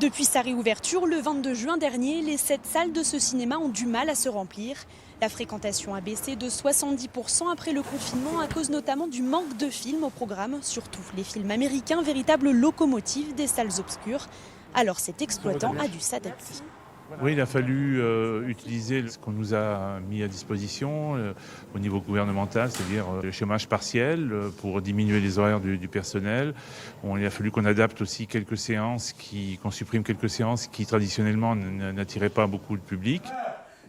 Depuis sa réouverture le 22 juin dernier, les 7 salles de ce cinéma ont du mal à se remplir. La fréquentation a baissé de 70% après le confinement à cause notamment du manque de films au programme, surtout les films américains, véritables locomotives des salles obscures. Alors cet exploitant a dû s'adapter. Oui, il a fallu utiliser ce qu'on nous a mis à disposition au niveau gouvernemental, c'est-à-dire le chômage partiel pour diminuer les horaires du personnel. Il a fallu qu'on adapte aussi quelques séances, qu'on supprime quelques séances qui traditionnellement n'attiraient pas beaucoup le public.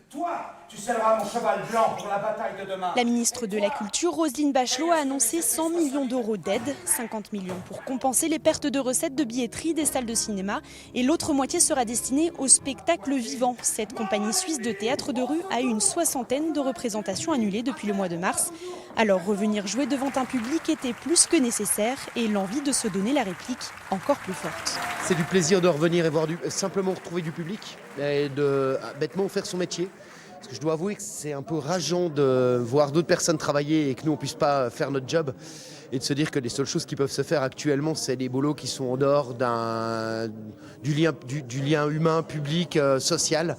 Toi, tu seras mon cheval blanc pour la bataille de demain. La ministre de la Culture, Roselyne Bachelot, a annoncé 100 millions d'euros d'aide, 50 millions pour compenser les pertes de recettes de billetterie des salles de cinéma et l'autre moitié sera destinée au spectacle vivant. Cette compagnie suisse de théâtre de rue a eu une 60aine de représentations annulées depuis le mois de mars. Alors revenir jouer devant un public était plus que nécessaire et l'envie de se donner la réplique encore plus forte. C'est du plaisir de revenir et voir simplement retrouver du public et de bêtement faire son métier. Parce que je dois avouer que c'est un peu rageant de voir d'autres personnes travailler et que nous on puisse pas faire notre job et de se dire que les seules choses qui peuvent se faire actuellement c'est des boulots qui sont en dehors du lien humain, public, social.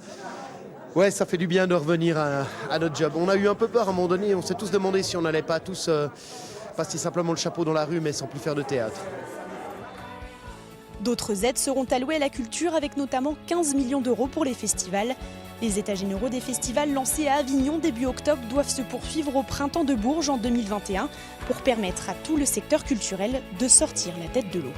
Ouais, ça fait du bien de revenir à notre job. On a eu un peu peur à un moment donné, on s'est tous demandé si on n'allait pas tous passer simplement le chapeau dans la rue mais sans plus faire de théâtre. D'autres aides seront allouées à la culture avec notamment 15 millions d'euros pour les festivals. Les états généraux des festivals lancés à Avignon début octobre doivent se poursuivre au printemps de Bourges en 2021 pour permettre à tout le secteur culturel de sortir la tête de l'eau.